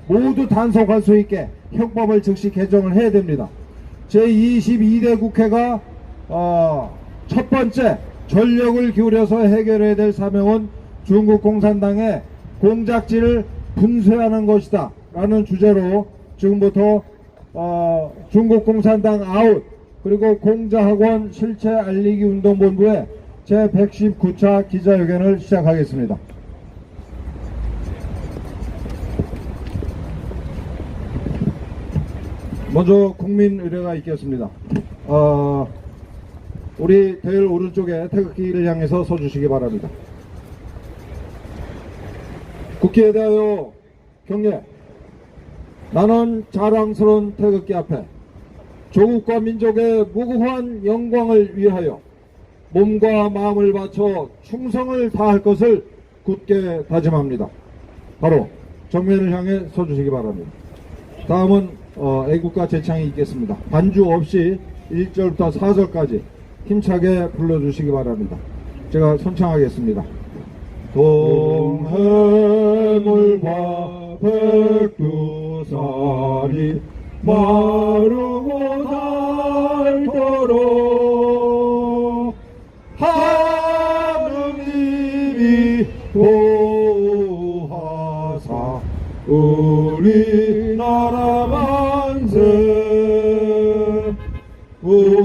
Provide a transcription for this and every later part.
모두 단속할 수 있게 형법을 즉시 개정을 해야 됩니다. 제22대 국회가 첫 번째 전력을 기울여서 해결해야 될 사명은 중국 공산당의 공작질을 분쇄하는 것이다 라는 주제로 지금부터 중국 공산당 아웃 그리고 공자학원 실체 알리기 운동본부의 제119차 기자회견을 시작하겠습니다. 먼저 국민 의례가 있겠습니다. 우리 대열 오른쪽에 태극기를 향해서 서주시기 바랍니다. 국기에 대하여 경례. 나는 자랑스러운 태극기 앞에 조국과 민족의 무고한 영광을 위하여 몸과 마음을 바쳐 충성을 다할 것을 굳게 다짐합니다. 바로 정면을 향해 서주시기 바랍니다. 다음은 애국가 제창이 있겠습니다. 반주 없이 1절부터 4절까지 힘차게 불러주시기 바랍니다. 제가 선창하겠습니다. 동해물과 백두산이 마르고 닳도록 하느님이 보호하사 우리나라 만세 우화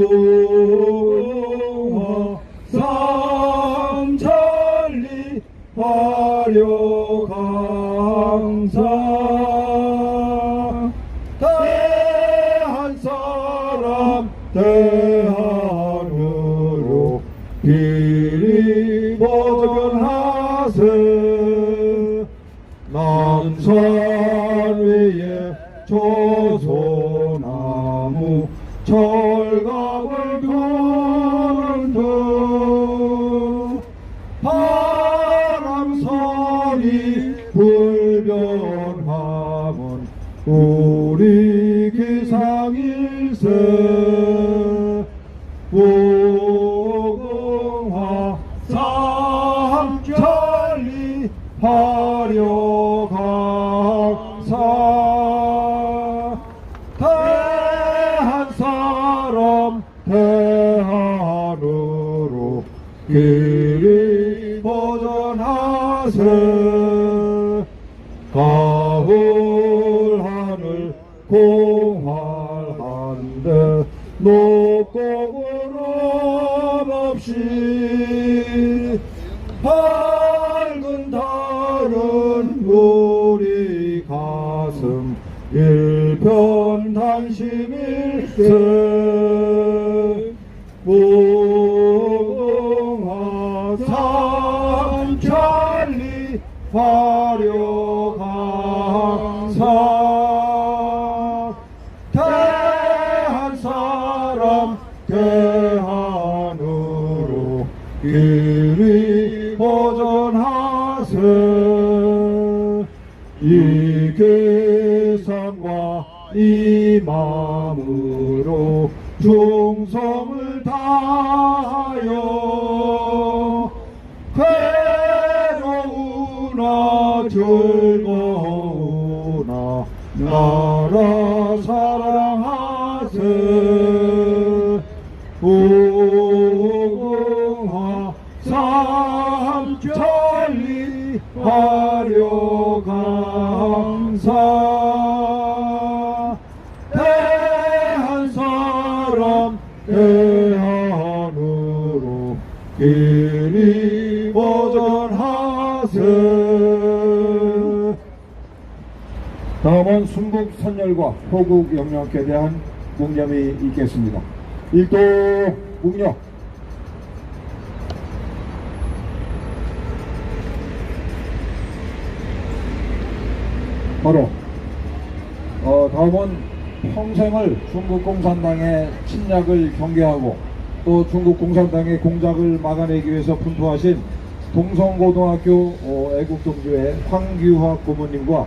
삼천리 화려강사 대한사람 대한으로 길이 보존하세 남산 위에 조소나무 철갑을 두는 듯 바람선이 불변함은 우리 기상일세 무궁화 삼천리 화려강사 대한사람 대한으로 길이 보존하세 가을 하늘 공활한데 높고 구름 없이 밝은 달은 우리 가슴 일편단심일세 무궁화 삼천리 화려강사 대한사람 대한으로 길이 보존하세 이 계산과 이 마음으로 충성을 다하여 괴로우나 즐거우나 나라 사랑하세 무궁화 삼천리 화려강사 대한사람 대한으로 길이 보존하세. 다음은 순국 선열과 호국 영령께 대한 묵념이 있겠습니다. 일도 묵념. 바로 다음은 평생을 중국 공산당의 침략을 경계하고 또 중국 공산당의 공작을 막아내기 위해서 분투하신 동성고등학교 애국동지회 황규화 고모님과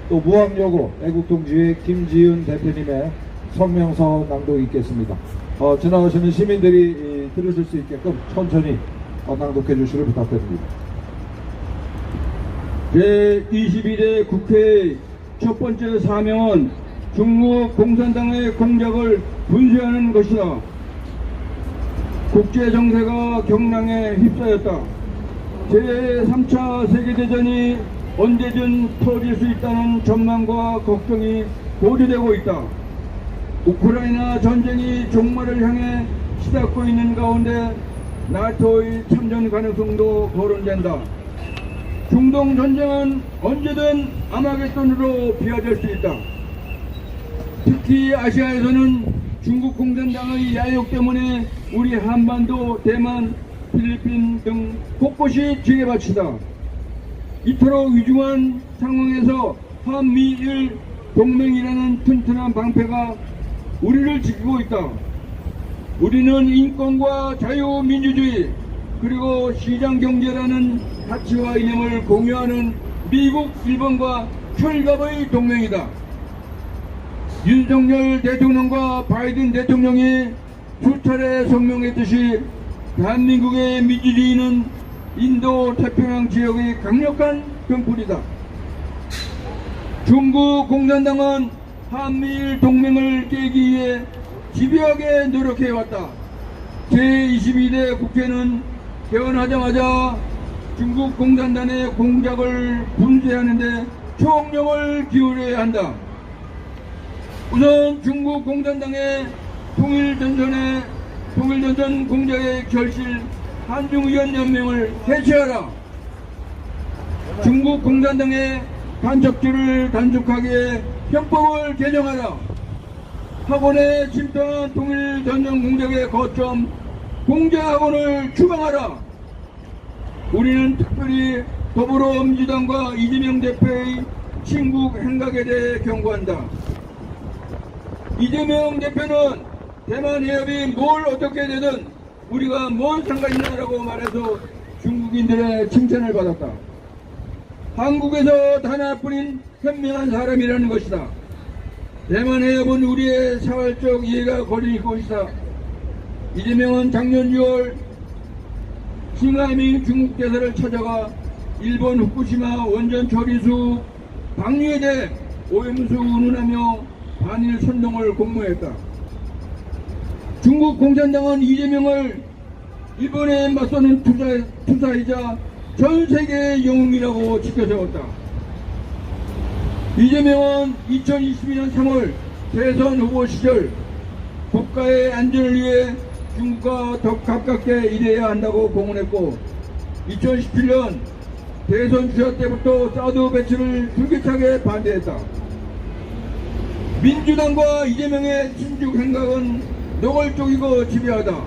또 무학여고 애국동지회 김지은 대표님의 성명서 낭독이 있겠습니다. 지나가시는 시민들이 들으실 수 있게끔 천천히 낭독해 주시길 부탁드립니다. 제22대 국회 첫 번째 사명은 중국 공산당의 공작을 분쇄하는 것이다. 국제 정세가 경랑에 휩싸였다. 제3차 세계대전이 언제든 터질 수 있다는 전망과 걱정이 고조되고 있다. 우크라이나 전쟁이 종말을 향해 치닫고 있는 가운데 나토의 참전 가능성도 거론된다. 중동 전쟁은 언제든 아마겟돈으로 비화될 수 있다. 특히 아시아에서는 중국 공산당의 야욕 때문에 우리 한반도, 대만, 필리핀 등 곳곳이 지뢰밭이다. 이토록 위중한 상황에서 한미일 동맹이라는 튼튼한 방패가 우리를 지키고 있다. 우리는 인권과 자유민주주의 그리고 시장경제라는 가치와 이념을 공유하는 미국, 일본과 철갑의 동맹이다. 윤석열 대통령과 바이든 대통령이 두 차례 성명했듯이 대한민국의 민주주의는 인도 태평양 지역의 강력한 등불이다. 중국 공산당은 한미일 동맹을 깨기 위해 집요하게 노력해왔다. 제22대 국회는 개원하자마자 중국 공산당의 공작을 분쇄하는 데 총력을 기울여야 한다. 우선 중국 공산당의 통일전선 공작의 결실 한중위원연맹을 해체하라. 중국 공산당의 간첩죄를 단속하기에 형법을 개정하라. 학원에 침투한 통일전선 공작의 거점 공작학원을 추방하라. 우리는 특별히 더불어민주당과 이재명 대표의 친국 행각에 대해 경고한다. 이재명 대표는 대만 해협이 뭘 어떻게 되든 우리가 뭔 상관이냐라고 말해서 중국인들의 칭찬을 받았다. 한국에서 단 하나뿐인 현명한 사람이라는 것이다. 대만 해협은 우리의 사활적 이해가 걸린 것이다. 이재명은 작년 6월 싱하이밍 중국 대사를 찾아가 일본 후쿠시마 원전 처리수 방류에 대해 오염수 운운하며 반일 선동을 공모했다. 중국 공산당은 이재명을 일본에 맞서는 투사이자 전 세계의 영웅이라고 지켜세웠다. 이재명은 2022년 3월 대선 후보 시절 국가의 안전을 위해 중국과 더 가깝게 일해야 한다고 공언했고 2017년 대선 주자 때부터 사드 배치를 줄기차게 반대했다. 민주당과 이재명의 친중 행각은 노골적이고 지배하다.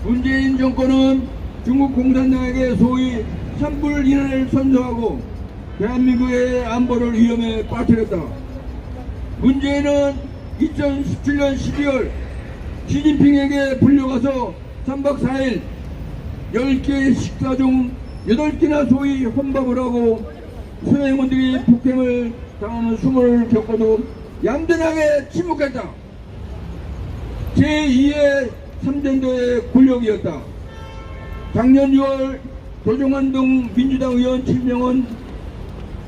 문재인 정권은 중국 공산당에게 소위 산불인한을 선서하고 대한민국의 안보를 위험에 빠뜨렸다. 문재인은 2017년 12월 시진핑에게 불려가서 3박 4일 10개의 식사 중 8끼나 소위 혼밥을 하고 수행원들이 폭행을 당하는 수모를 겪어도 얌전하게 침묵했다. 제2의 3전도의 굴욕이었다. 작년 6월 조정환 민주당 의원 7명은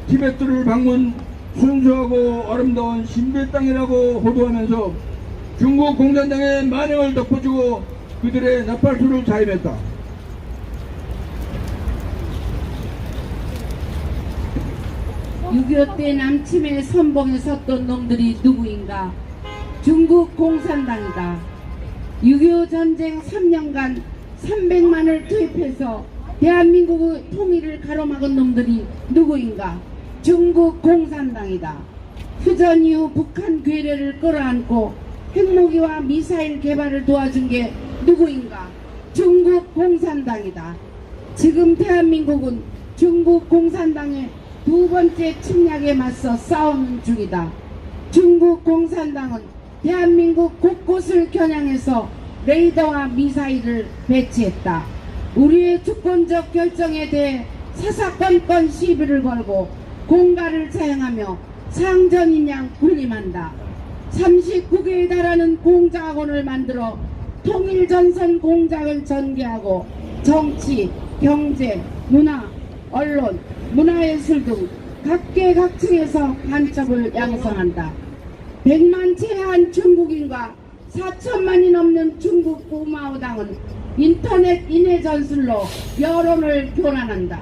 티베트를 방문 순수하고 아름다운 신비의 땅이라고 호도하면서 중국 공산당의 만행을 덮어주고 그들의 나팔수를 자임했다. (6.25) 때 남침의 선봉에 섰던 놈들이 누구인가? 중국 공산당이다. 6.25 전쟁 3년간 300만을 투입해서 대한민국의 통일을 가로막은 놈들이 누구인가? 중국 공산당이다. 휴전 이후 북한 괴뢰를 끌어안고 핵무기와 미사일 개발을 도와준 게 누구인가? 중국 공산당이다. 지금 대한민국은 중국 공산당의 두 번째 침략에 맞서 싸우는 중이다. 중국 공산당은 대한민국 곳곳을 겨냥해서 레이더와 미사일을 배치했다. 우리의 주권적 결정에 대해 사사건건 시비를 걸고 공갈을 사용하며 상전인 양 군림한다. 39개에 달하는 공작학원을 만들어 통일전선 공작을 전개하고 정치, 경제, 문화, 언론, 문화예술 등 각계각층에서 간첩을 양성한다. 100만 제한 중국인과 4천만이 넘는 중국 고마오당은 인터넷 인해 전술로 여론을 교란한다.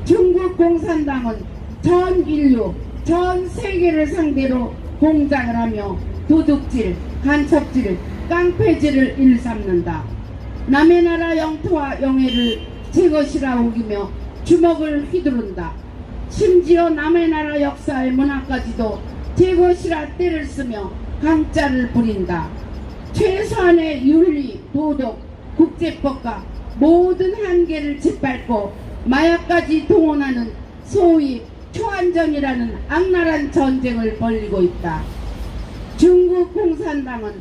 중국 공산당은 전 인류, 전 세계를 상대로 공작을 하며 도둑질, 간첩질, 깡패질을 일삼는다. 남의 나라 영토와 영해를 제 것이라 우기며 주먹을 휘두른다. 심지어 남의 나라 역사의 문화까지도 제 것이라 떼를 쓰며 강짜를 부린다. 최소한의 윤리, 도덕, 국제법과 모든 한계를 짓밟고 마약까지 동원하는 소위 초안전이라는 악랄한 전쟁을 벌이고 있다. 중국 공산당은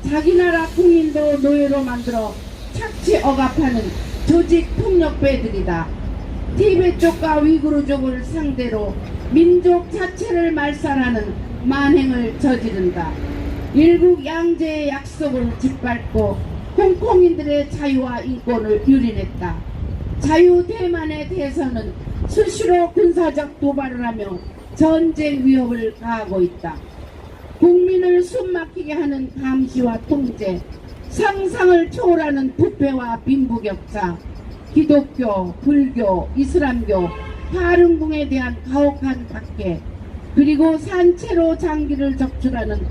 자기 나라 국민도 노예로 만들어 착취 억압하는 조직 폭력배들이다. 티베트족과 위구르족을 상대로 민족 자체를 말살하는 만행을 저지른다. 일국 양제의 약속을 짓밟고 홍콩인들의 자유와 인권을 유린했다. 자유 대만의 대선은 수시로 군사적 도발을 하며 전쟁 위협을 가하고 있다. 국민을 숨막히게 하는 감시와 통제, 상상을 초월하는 부패와 빈부격차, 기독교, 불교, 이슬람교, 파룬궁에 대한 가혹한 박해, 그리고 산채로 장기를 적출하는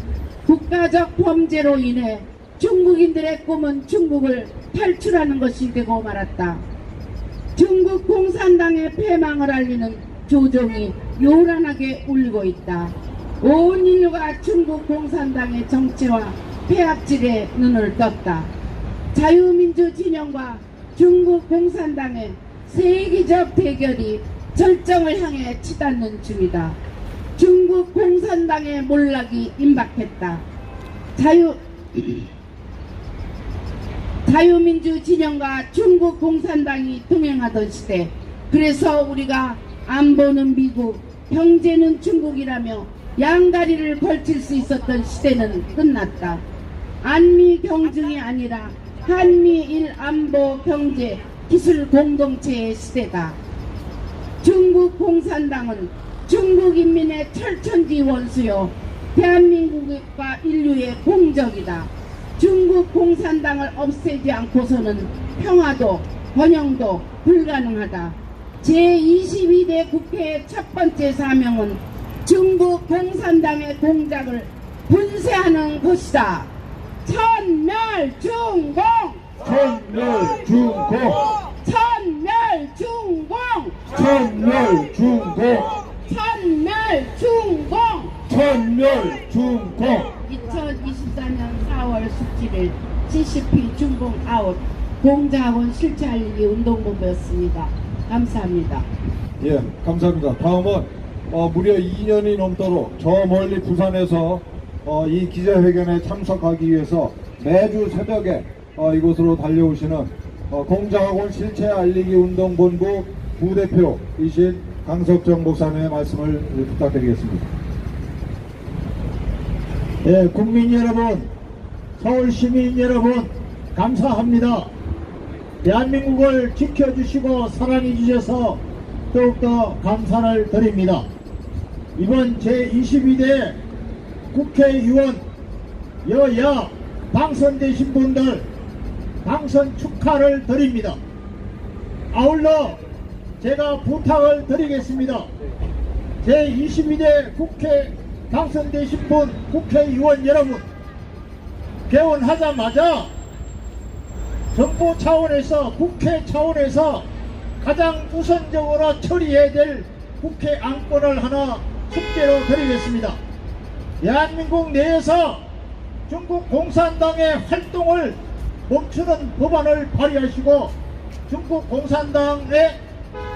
국가적 범죄로 인해 중국인들의 꿈은 중국을 탈출하는 것이 되고 말았다. 중국 공산당의 패망을 알리는 조종이 요란하게 울리고 있다. 온 인류가 중국 공산당의 정체와 폐악질에 눈을 떴다. 자유민주 진영과 중국 공산당의 세계적 대결이 절정을 향해 치닫는 중이다. 중국 공산당의 몰락이 임박했다. 자유민주 진영과 중국 공산당이 동행하던 시대, 그래서 우리가 안보는 미국, 경제는 중국이라며 양다리를 걸칠 수 있었던 시대는 끝났다. 안미 경중이 아니라 한미일 안보 경제 기술 공동체의 시대다. 중국 공산당은 중국 인민의 철천지 원수요, 대한민국과 인류의 공적이다. 중국 공산당을 없애지 않고서는 평화도 번영도 불가능하다. 제22대 국회의 첫 번째 사명은 중국 공산당의 공작을 분쇄하는 것이다. 천멸중공! 천멸중공! 천멸중공! 천멸중공! 천멸중공! 천멸중공! 2024년 4월 17일 CCP 중공 아웃 공작원 실체알리기 운동본부였습니다. 감사합니다. 예, 감사합니다. 다음은 무려 2년이 넘도록 저 멀리 부산에서 이 기자회견에 참석하기 위해서 매주 새벽에 이곳으로 달려오시는 공작학원 실체 알리기 운동본부 부대표이신 강석정 목사님의 말씀을 부탁드리겠습니다. 예, 국민 여러분, 서울 시민 여러분, 감사합니다. 대한민국을 지켜주시고 사랑해 주셔서 더욱더 감사를 드립니다. 이번 제22대 국회의원 여야 당선되신 분들 당선 축하를 드립니다. 아울러 제가 부탁을 드리겠습니다. 제22대 국회 당선되신 분 국회의원 여러분, 개원하자마자 정부 차원에서 국회 차원에서 가장 우선적으로 처리해야 될 국회 안건을 하나 숙제로 드리겠습니다. 대한민국 내에서 중국 공산당의 활동을 멈추는 법안을 발의하시고 중국 공산당의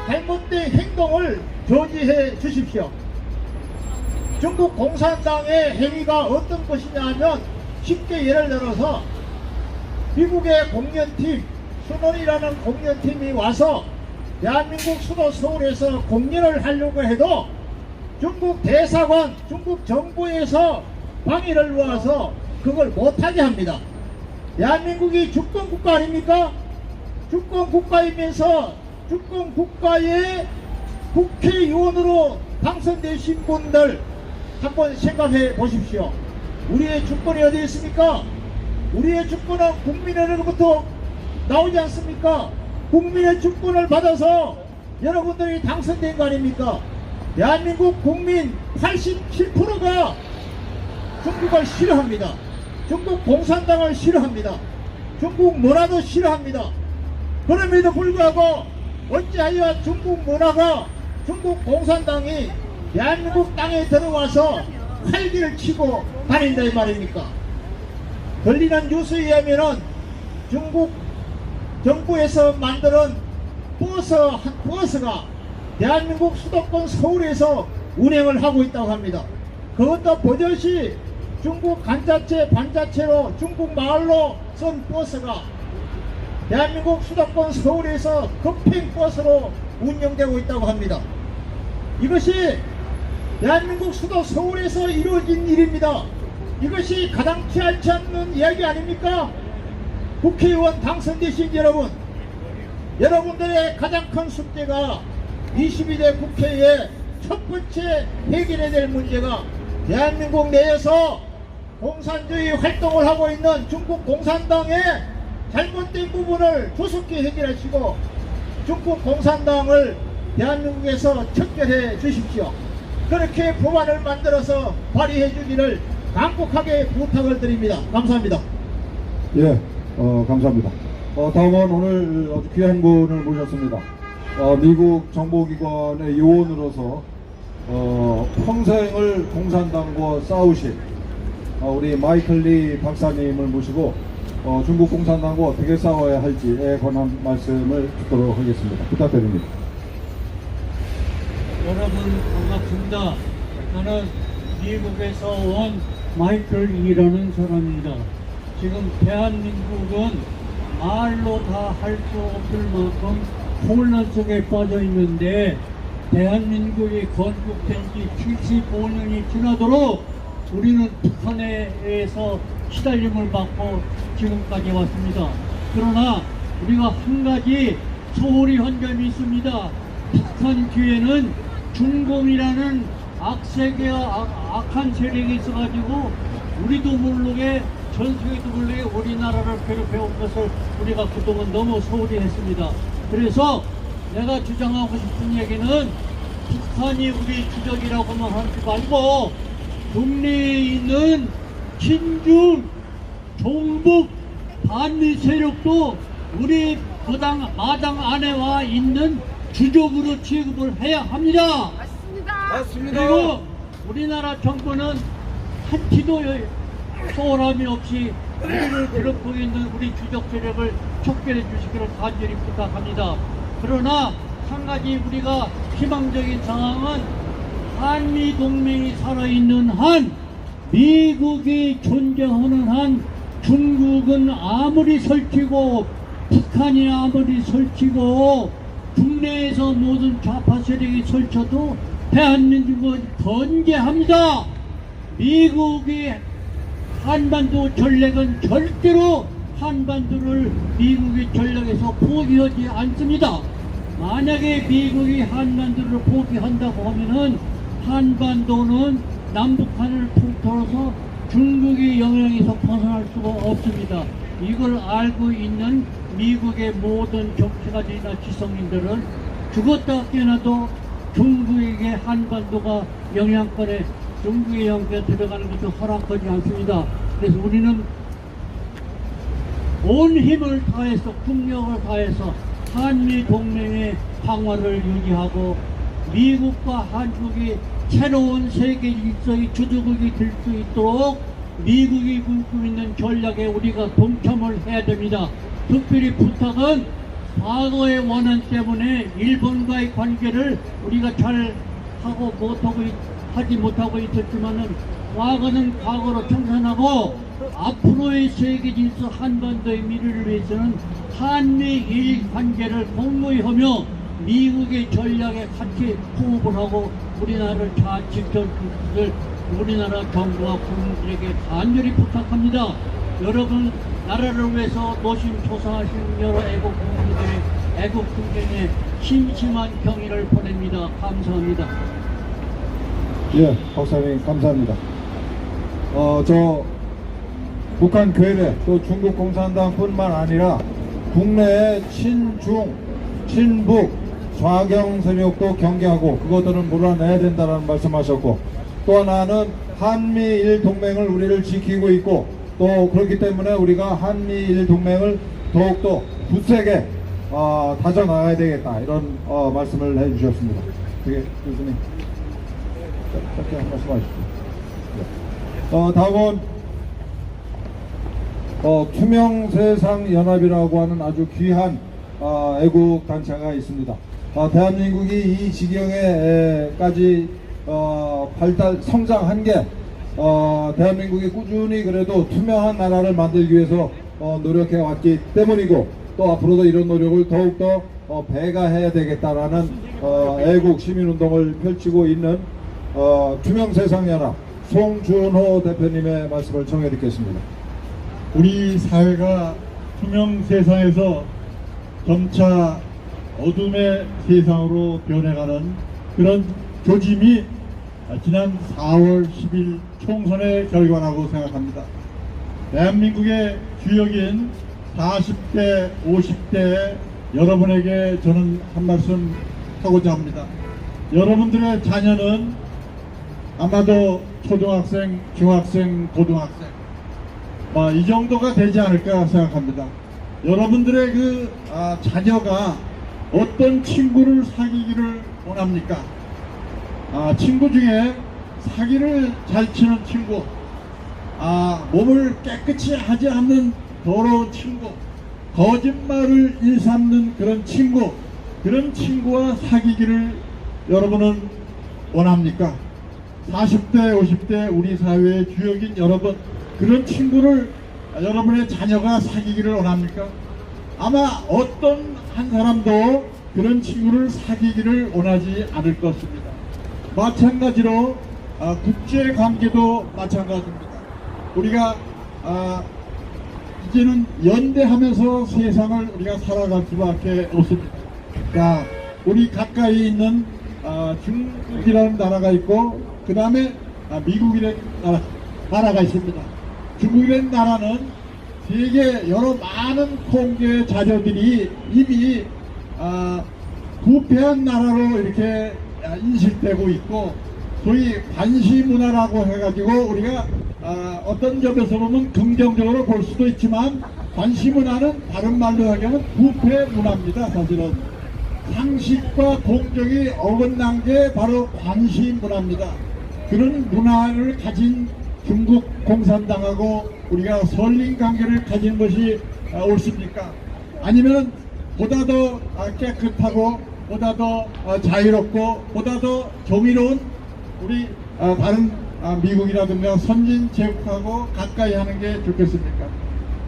잘못된 행동을 저지해 주십시오. 중국 공산당의 행위가 어떤 것이냐 하면 쉽게 예를 들어서 미국의 공연팀, 순원이라는 공연팀이 와서 대한민국 수도 서울에서 공연을 하려고 해도 중국 대사관, 중국 정부에서 방해를 놓아서 그걸 못하게 합니다. 대한민국이 주권국가 아닙니까? 주권국가이면서 주권국가의 국회의원으로 당선되신 분들 한번 생각해 보십시오. 우리의 주권이 어디 있습니까? 우리의 주권은 국민으로부터 나오지 않습니까? 국민의 주권을 받아서 여러분들이 당선된 거 아닙니까? 대한민국 국민 87%가 중국을 싫어합니다. 중국 공산당을 싫어합니다. 중국 문화도 싫어합니다. 그럼에도 불구하고 어찌하여 중국 문화가 중국 공산당이 대한민국 땅에 들어와서 활기를 치고 다닌다 이 말입니까? 들리는 뉴스에 의하면은 중국 정부에서 만드는 버스가 대한민국 수도권 서울에서 운행을 하고 있다고 합니다. 그것도 버젓이 중국 간자체 반자체로 중국 말로 쓴 버스가 대한민국 수도권 서울에서 급행버스로 운영되고 있다고 합니다. 이것이 대한민국 수도 서울에서 이루어진 일입니다. 이것이 가당치 않지 않는 이야기 아닙니까? 국회의원 당선되신 여러분, 여러분들의 가장 큰 숙제가 22대 국회의 첫 번째 해결해야 될 문제가 대한민국 내에서 공산주의 활동을 하고 있는 중국 공산당의 잘못된 부분을 조속히 해결하시고 중국 공산당을 대한민국에서 척결해 주십시오. 그렇게 법안을 만들어서 발의해 주기를 간곡하게 부탁을 드립니다. 감사합니다. 예, 감사합니다. 다음은 오늘 아주 귀한 분을 모셨습니다. 미국 정보기관의 요원으로서 평생을 공산당과 싸우신 우리 마이클 리 박사님을 모시고 중국 공산당과 어떻게 싸워야 할지에 관한 말씀을 듣도록 하겠습니다. 부탁드립니다. 여러분 반갑습니다. 저는 미국에서 온 마이클 이라는 사람입니다. 지금 대한민국은 말로 다 할 수 없을 만큼 혼란 속에 빠져 있는데 대한민국이 건국된 지 75년이 지나도록 우리는 북한에 의해서 시달림을 받고 지금까지 왔습니다. 그러나 우리가 한 가지 소홀히 한 점이 있습니다. 북한 뒤에는 중공이라는 악한 세력이 있어가지고 우리도 모르게 전 세계도 모르게 우리나라를 괴롭혀온 것을 우리가 그동안 너무 소홀히 했습니다. 그래서 내가 주장하고 싶은 얘기는 북한이 우리 주적이라고만 하지 말고 국내에 있는 친중, 종북, 반미 세력도 우리 마당 안에 와 있는 주적으로 취급을 해야 합니다. 맞습니다. 그리고 우리나라 정부는 한 티도 소홀함이 없이 우리를 괴롭히고 있는 우리 주적 세력을 척결해 주시기를 간절히 부탁합니다. 그러나 한 가지 우리가 희망적인 상황은 한미 동맹이 살아있는 한, 미국이 존재하는 한 중국은 아무리 설치고 북한이 아무리 설치고 국내에서 모든 좌파 세력이 설쳐도 대한민국은 번개합니다. 미국이 한반도 전략은 절대로 한반도를 미국의 전략에서 포기하지 않습니다. 만약에 미국이 한반도를 포기한다고 하면은 한반도는 남북한을 통틀어서 중국의 영향에서 벗어날 수가 없습니다. 이걸 알고 있는 미국의 모든 정치가들이나 지성인들은 죽었다 깨어나도 중국에게 한반도가 영향권에 중국의 영향권에 들어가는 것을 허락하지 않습니다. 그래서 우리는 온 힘을 다해서 국력을 다해서 한미 동맹의 강화를 유지하고 미국과 한국이 새로운 세계 질서의 주도국이 될 수 있도록 미국이 꿈꾸고 있는 전략에 우리가 동참을 해야 됩니다. 특별히 부탁은 과거의 원한 때문에 일본과의 관계를 우리가 잘 하지 못하고 있었지만은 과거는 과거로 청산하고 앞으로의 세계 질서 한반도의 미래를 위해서는 한미일 관계를 공고히 하며 미국의 전략에 같이 호흡을 하고 우리나라를 잘 지켜주기를 우리나라 정부와 국민들에게 간절히 부탁합니다. 여러분 나라를 위해서 노심초사하신 여러 애국 국민들의 애국 분쟁에 심심한 경의를 보냅니다. 감사합니다. 예, 박사님 감사합니다. 저 북한 괴뢰 또 중국 공산당뿐만 아니라 국내의 친중, 친북, 좌경 세력도 경계하고 그것들은 몰아내야 된다는 말씀하셨고 또 하나는 한미일 동맹을 우리를 지키고 있고 또 그렇기 때문에 우리가 한미일 동맹을 더욱더 굳세게 다져나가야 되겠다 이런 말씀을 해주셨습니다. 되게 교수님 짧게 한 말씀 하십시오. 다음은 투명세상연합이라고 하는 아주 귀한 애국 단체가 있습니다. 대한민국이 이 지경에까지 성장한 게 대한민국이 꾸준히 그래도 투명한 나라를 만들기 위해서 노력해 왔기 때문이고 또 앞으로도 이런 노력을 더욱더 배가해야 되겠다라는 애국 시민운동을 펼치고 있는 투명세상연합 송준호 대표님의 말씀을 청해 듣겠습니다. 우리 사회가 투명 세상에서 점차 어둠의 세상으로 변해가는 그런 조짐이 지난 4월 10일 총선의 결과라고 생각합니다. 대한민국의 주역인 40대, 50대 여러분에게 저는 한 말씀 하고자 합니다. 여러분들의 자녀는 아마도 초등학생, 중학생, 고등학생 이 정도가 되지 않을까 생각합니다. 여러분들의 그 자녀가 어떤 친구를 사귀기를 원합니까? 친구 중에 사기를 잘 치는 친구, 몸을 깨끗이 하지 않는 더러운 친구, 거짓말을 일삼는 그런 친구, 그런 친구와 사귀기를 여러분은 원합니까? 40대, 50대 우리 사회의 주역인 여러분, 그런 친구를 여러분의 자녀가 사귀기를 원합니까? 아마 어떤 한 사람도 그런 친구를 사귀기를 원하지 않을 것입니다. 마찬가지로 국제관계도 마찬가지입니다. 우리가 이제는 연대하면서 세상을 우리가 살아갈 수밖에 없습니다. 자, 우리 가까이 있는 중국이라는 나라가 있고 그 다음에 미국이라는 나라가 있습니다. 중국이라는 나라는 세계 여러 많은 공개 자료들이 이미 부패한 나라로 이렇게 인식되고 있고 소위 관시 문화라고 해가지고 우리가 어떤 점에서 보면 긍정적으로 볼 수도 있지만 관시 문화는 다른 말로 하면 부패 문화입니다. 사실은 상식과 공정이 어긋난 게 바로 관시 문화입니다. 그런 문화를 가진 중국 공산당하고 우리가 선린 관계를 가진 것이 옳습니까? 아니면 보다 더 깨끗하고 보다 더 자유롭고 보다 더 정의로운 우리 다른 미국이라든가 선진 제국하고 가까이 하는 게 좋겠습니까?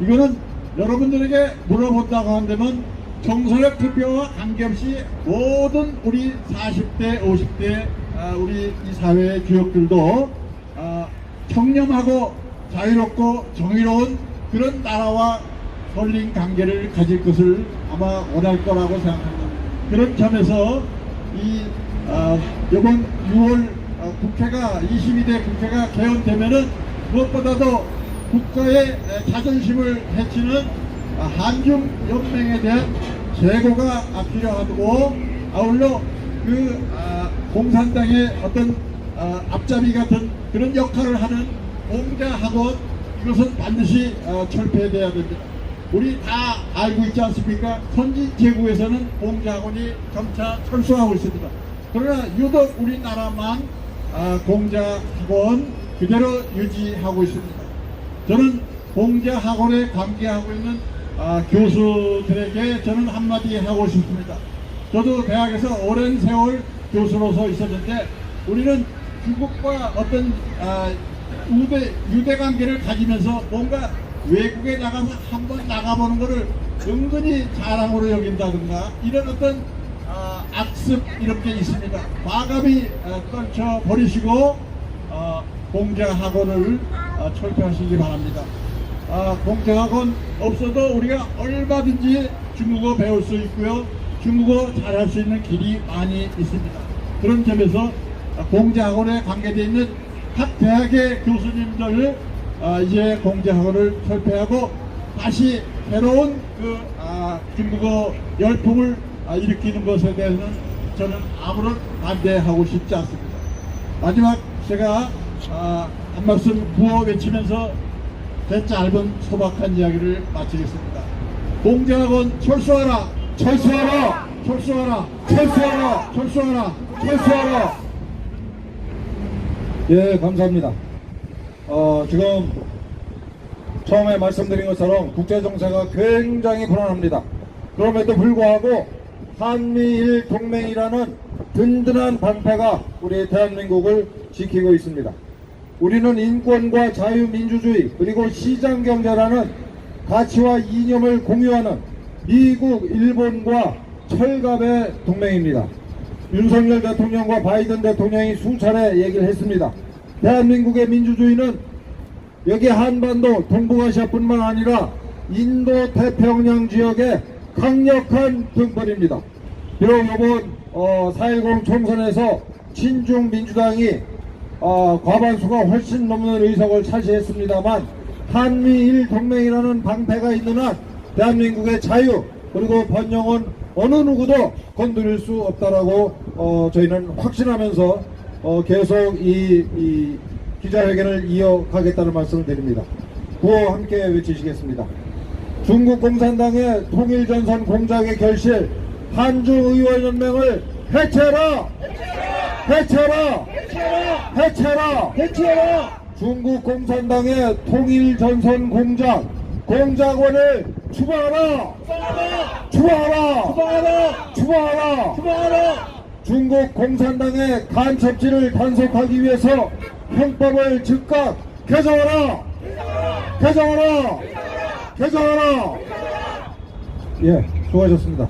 이거는 여러분들에게 물어본다고 한다면 정서적 투표와 관계없이 모든 우리 40대 50대 우리 이 사회의 주역들도 청렴하고 자유롭고 정의로운 그런 나라와 선린 관계를 가질 것을 아마 원할 거라고 생각합니다. 그런 점에서 이번 6월 국회가 22대 국회가 개헌되면은 무엇보다도 국가의 자존심을 해치는 한중 연맹에 대한 재고가 필요하고 아울러 그 공산당의 어떤 앞잡이 같은 그런 역할을 하는 공자학원 이것은 반드시 철폐돼야 됩니다. 우리 다 알고 있지 않습니까? 선진 제국에서는 공자학원이 점차 철수하고 있습니다. 그러나 유독 우리나라만 공자학원 그대로 유지하고 있습니다. 저는 공자학원에 관계하고 있는 교수들에게 저는 한마디 하고 싶습니다. 저도 대학에서 오랜 세월 교수로서 있었는데 우리는 중국과 어떤 유대 관계를 가지면서 뭔가 외국에 나가서 한번 나가보는 것을 은근히 자랑으로 여긴다든가 이런 어떤 악습 이런 게 있습니다. 과감히 떨쳐 버리시고 공자학원을 철폐하시기 바랍니다. 공자학원 없어도 우리가 얼마든지 중국어 배울 수 있고요. 중국어 잘할 수 있는 길이 많이 있습니다. 그런 점에서 공제학원에 관계되어 있는 각 대학의 교수님들 이제 공제학원을 설립하고 다시 새로운 중국어 열풍을 일으키는 것에 대해서는 저는 아무런 반대하고 싶지 않습니다. 마지막 제가 한 말씀 구호 외치면서 제 짧은 소박한 이야기를 마치겠습니다. 공제학원 철수하라! 철수하라! 철수하라! 철수하라! 철수하라! 철수하라! 예, 감사합니다. 지금 처음에 말씀드린 것처럼 국제정세가 굉장히 불안합니다. 그럼에도 불구하고 한미일 동맹이라는 든든한 방패가 우리 대한민국을 지키고 있습니다. 우리는 인권과 자유민주주의 그리고 시장경제라는 가치와 이념을 공유하는 미국, 일본과 철갑의 동맹입니다. 윤석열 대통령과 바이든 대통령이 수차례 얘기를 했습니다. 대한민국의 민주주의는 여기 한반도, 동북아시아뿐만 아니라 인도 태평양 지역의 강력한 등불입니다. 비록 이번 4.10 총선에서 친중 민주당이 과반수가 훨씬 넘는 의석을 차지했습니다만 한미일 동맹이라는 방패가 있는 한 대한민국의 자유 그리고 번영은 어느 누구도 건드릴 수 없다라고 저희는 확신하면서 계속 이 기자회견을 이어가겠다는 말씀을 드립니다. 구호 함께 외치시겠습니다. 중국 공산당의 통일전선 공작의 결실 한중의원연맹을 해체하라! 해체하라! 해체하라! 해체하라! 중국 공산당의 통일전선 공작원을 추방하라! 추방하라! 추방하라! 중국 공산당의 간첩질을 단속하기 위해서 형법을 즉각 개정하라! 개정하라! 개정하라! 예, 수고하셨습니다.